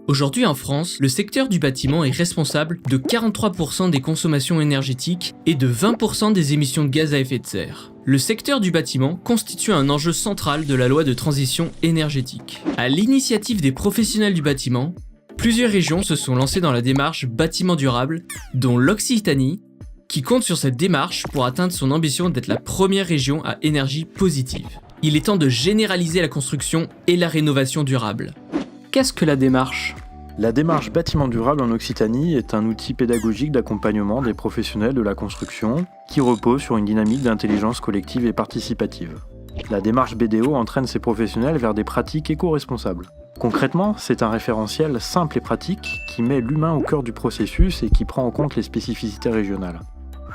Aujourd'hui en France, le secteur du bâtiment est responsable de 43% des consommations énergétiques et de 20% des émissions de gaz à effet de serre. Le secteur du bâtiment constitue un enjeu central de la loi de transition énergétique. À l'initiative des professionnels du bâtiment, plusieurs régions se sont lancées dans la démarche bâtiment durable, dont l'Occitanie, qui compte sur cette démarche pour atteindre son ambition d'être la première région à énergie positive. Il est temps de généraliser la construction et la rénovation durable. Qu'est-ce que la démarche ? La démarche bâtiment durable en Occitanie est un outil pédagogique d'accompagnement des professionnels de la construction qui repose sur une dynamique d'intelligence collective et participative. La démarche BDO entraîne ces professionnels vers des pratiques éco-responsables. Concrètement, c'est un référentiel simple et pratique qui met l'humain au cœur du processus et qui prend en compte les spécificités régionales.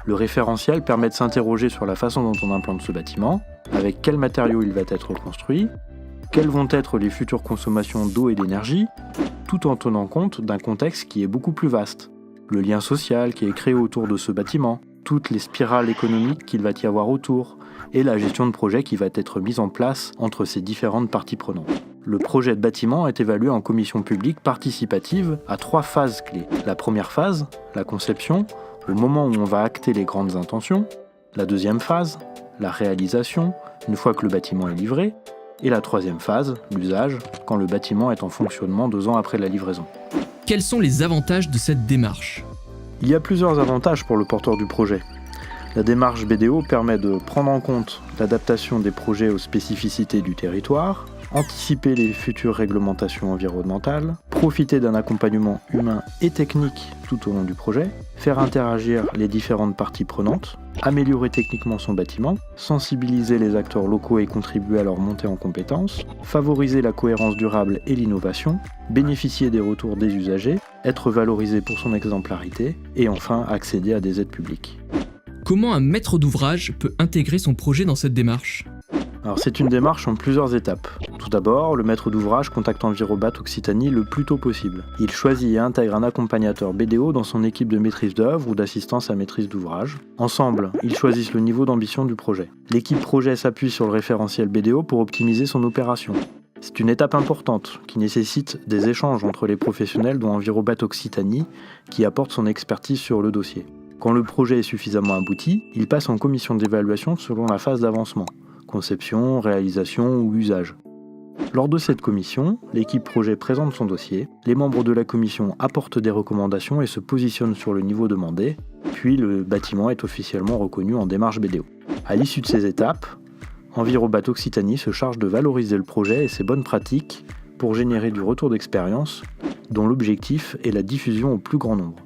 Le référentiel permet de s'interroger sur la façon dont on implante ce bâtiment, avec quels matériaux il va être construit, quelles vont être les futures consommations d'eau et d'énergie, tout en tenant compte d'un contexte qui est beaucoup plus vaste. Le lien social qui est créé autour de ce bâtiment, toutes les spirales économiques qu'il va y avoir autour, et la gestion de projet qui va être mise en place entre ces différentes parties prenantes. Le projet de bâtiment est évalué en commission publique participative à 3 phases clés. La première phase, la conception, au moment où on va acter les grandes intentions. La deuxième phase, la réalisation, une fois que le bâtiment est livré. Et la troisième phase, l'usage, quand le bâtiment est en fonctionnement 2 ans après la livraison. Quels sont les avantages de cette démarche ? Il y a plusieurs avantages pour le porteur du projet. La démarche BDO permet de prendre en compte l'adaptation des projets aux spécificités du territoire, anticiper les futures réglementations environnementales, profiter d'un accompagnement humain et technique tout au long du projet, faire interagir les différentes parties prenantes, améliorer techniquement son bâtiment, sensibiliser les acteurs locaux et contribuer à leur montée en compétences, favoriser la cohérence durable et l'innovation, bénéficier des retours des usagers, être valorisé pour son exemplarité et enfin accéder à des aides publiques. Comment un maître d'ouvrage peut intégrer son projet dans cette démarche ? Alors c'est une démarche en plusieurs étapes. Tout d'abord, le maître d'ouvrage contacte Envirobat Occitanie le plus tôt possible. Il choisit et intègre un accompagnateur BDO dans son équipe de maîtrise d'œuvre ou d'assistance à maîtrise d'ouvrage. Ensemble, ils choisissent le niveau d'ambition du projet. L'équipe projet s'appuie sur le référentiel BDO pour optimiser son opération. C'est une étape importante qui nécessite des échanges entre les professionnels dont Envirobat Occitanie qui apporte son expertise sur le dossier. Quand le projet est suffisamment abouti, il passe en commission d'évaluation selon la phase d'avancement. Conception, réalisation ou usage. Lors de cette commission, l'équipe projet présente son dossier, les membres de la commission apportent des recommandations et se positionnent sur le niveau demandé, puis le bâtiment est officiellement reconnu en démarche BDO. À l'issue de ces étapes, Envirobat Occitanie se charge de valoriser le projet et ses bonnes pratiques pour générer du retour d'expérience, dont l'objectif est la diffusion au plus grand nombre.